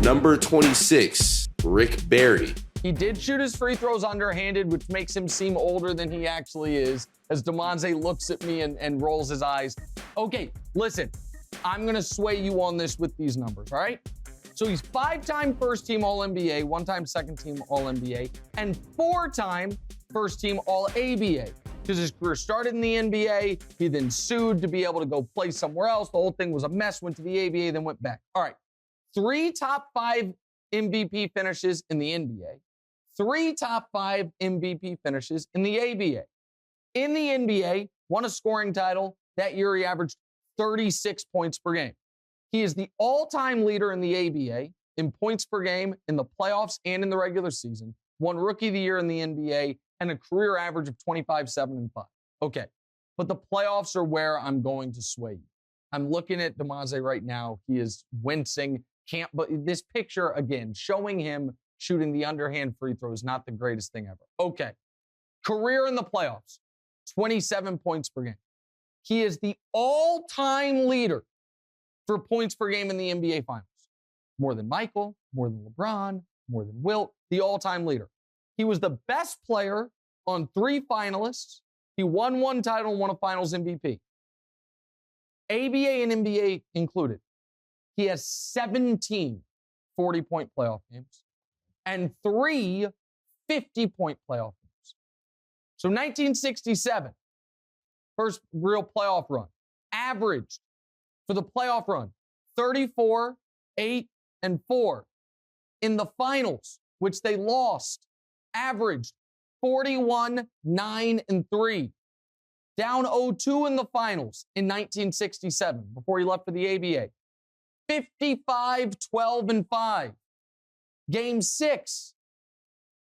Number 26, Rick Barry. He did shoot his free throws underhanded, which makes him seem older than he actually is, as DeMonze looks at me and rolls his eyes. Okay, listen, I'm going to sway you on this with these numbers, all right? So he's 5-time first-team All-NBA, 1-time second-team All-NBA, and 4-time first-team All-ABA. Because his career started in the NBA, he then sued to be able to go play somewhere else. The whole thing was a mess, went to the ABA, then went back. All right, 3 top 5 MVP finishes in the NBA, 3 top 5 MVP finishes in the ABA. In the NBA, won a scoring title. That year, he averaged 36 points per game. He is the all-time leader in the ABA in points per game in the playoffs and in the regular season. Won Rookie of the Year in the NBA and a career average of 25, 7, and 5. Okay, but the playoffs are where I'm going to sway you. I'm looking at DeMonze right now. He is wincing. But this picture, again, showing him shooting the underhand free throw is not the greatest thing ever. Okay, career in the playoffs, 27 points per game. He is the all-time leader for points per game in the NBA Finals. More than Michael, more than LeBron, more than Wilt, the all-time leader. He was the best player on 3 finalists. He won 1 title and won a Finals MVP. ABA and NBA included. He has 17 40-point playoff games and 3 50-point playoff games. So 1967, first real playoff run, averaged for the playoff run 34, 8, and 4. In the finals, which they lost, averaged 41, 9, and 3. Down 0-2 in the finals in 1967 before he left for the ABA. 55, 12, and 5. Game 6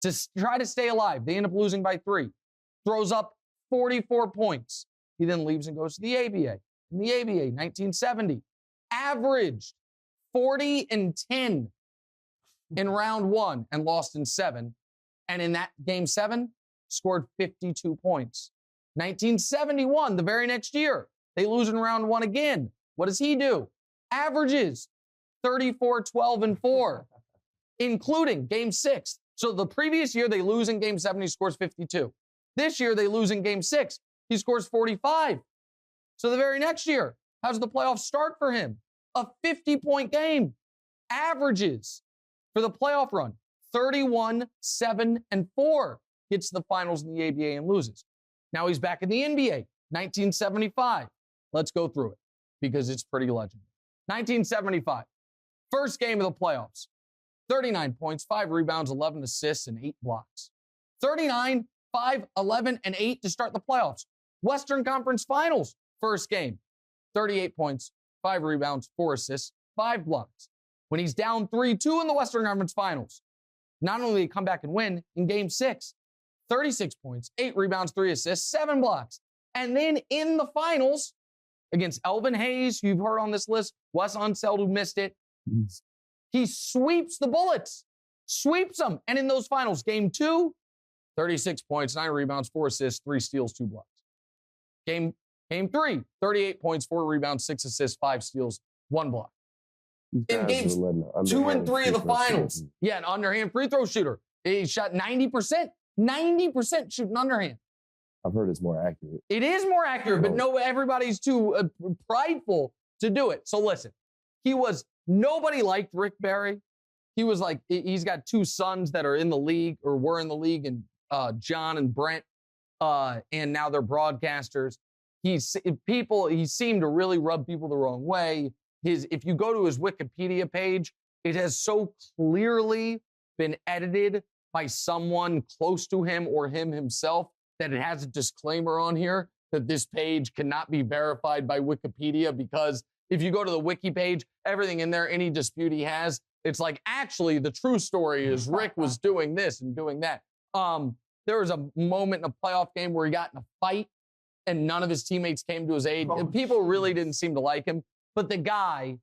to try to stay alive. They end up losing by 3. Throws up 44 points. He then leaves and goes to the ABA. In the ABA, 1970, averaged 40 and 10 in round 1 and lost in 7. And in that game 7, scored 52 points. 1971, the very next year, they lose in round 1 again. What does he do? Averages 34, 12, and 4, including game 6. So the previous year, they lose in game 7, he scores 52. This year, they lose in game 6, he scores 45. So the very next year, how does the playoffs start for him? A 50-point game. Averages for the playoff run, 31, 7, and 4. Gets to the finals in the ABA and loses. Now he's back in the NBA, 1975. Let's go through it because it's pretty legendary. 1975, first game of the playoffs. 39 points, 5 rebounds, 11 assists, and 8 blocks. 39, 5, 11, and 8 to start the playoffs. Western Conference Finals, first game. 38 points, 5 rebounds, 4 assists, 5 blocks. When he's down 3-2 in the Western Conference Finals, not only did he come back and win in game 6, 36 points, 8 rebounds, 3 assists, 7 blocks. And then in the finals, against Elvin Hayes, you've heard on this list, Wes Unseld, who missed it, he sweeps the Bullets, sweeps them. And in those finals, game 2, 36 points, 9 rebounds, 4 assists, 3 steals, 2 blocks. Game 3, 38 points, 4 rebounds, 6 assists, 5 steals, 1 block. In games 2 and 3 of the finals, an underhand free throw shooter. He shot 90%. 90% shooting underhand. I've heard it's more accurate. It is more accurate, but no, everybody's too prideful to do it. So listen, nobody liked Rick Barry. He was like, he's got 2 sons that are in the league or were in the league, and John and Brent, and now they're broadcasters. He seemed to really rub people the wrong way. If you go to his Wikipedia page, it has so clearly been edited by someone close to him or him himself that it has a disclaimer on here that this page cannot be verified by Wikipedia, because if you go to the wiki page, everything in there, any dispute he has, it's like, actually, the true story is Rick was doing this and doing that. There was a moment in a playoff game where he got in a fight and none of his teammates came to his aid. And people really didn't seem to like him. But the guy,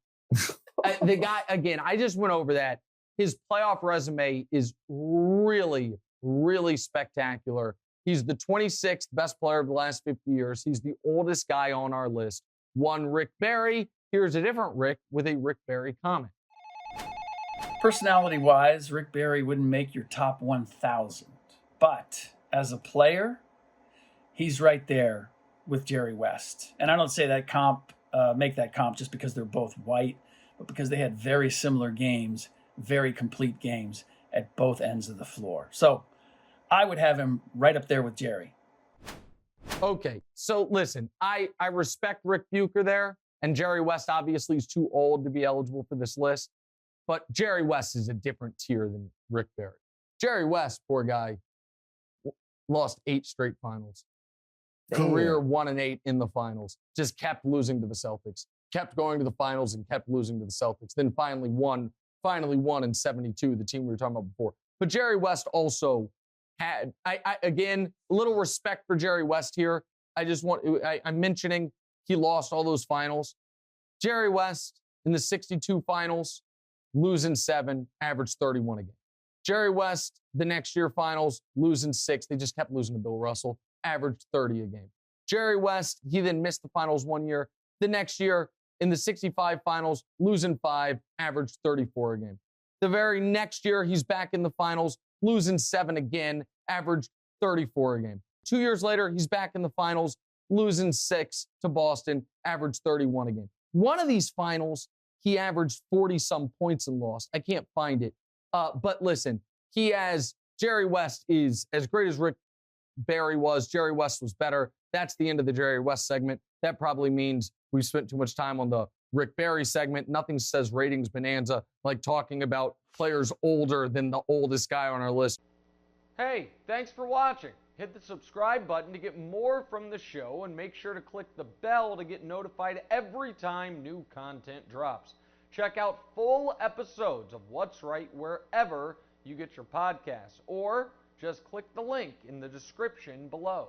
again, I just went over that. His playoff resume is really, really spectacular. He's the 26th best player of the last 50 years. He's the oldest guy on our list. One Rick Barry. Here's a different Rick with a Rick Barry comment. Personality-wise, Rick Barry wouldn't make your top 1,000. But as a player, he's right there with Jerry West. And I don't say that make that comp just because they're both white, but because they had very similar games, very complete games at both ends of the floor. So I would have him right up there with Jerry. Okay, so listen, I respect Rick Bucher there, and Jerry West obviously is too old to be eligible for this list, but Jerry West is a different tier than Rick Barry. Jerry West, poor guy, lost 8 straight finals. Career 1-8 in the finals. Just kept losing to the Celtics. Kept going to the finals and kept losing to the Celtics. Then finally won in 72, the team we were talking about before. But Jerry West also had, again, a little respect for Jerry West here. I'm mentioning he lost all those finals. Jerry West in the 62 finals, losing 7, averaged 31 a game. Jerry West, the next year finals, losing 6. They just kept losing to Bill Russell, averaged 30 a game. Jerry West, he then missed the finals 1 year. The next year, in the 65 finals, losing 5, averaged 34 a game. The very next year, he's back in the finals, losing 7 again, averaged 34 a game. 2 years later, he's back in the finals, losing 6 to Boston, averaged 31 a game. One of these finals, he averaged 40-some points and lost. I can't find it. But listen, Jerry West is as great as Rick Barry was. Jerry West was better. That's the end of the Jerry West segment. That probably means we've spent too much time on the Rick Barry segment. Nothing says ratings bonanza like talking about players older than the oldest guy on our list. Hey, thanks for watching. Hit the subscribe button to get more from the show, and make sure to click the bell to get notified every time new content drops. Check out full episodes of What's Right wherever you get your podcasts, or just click the link in the description below.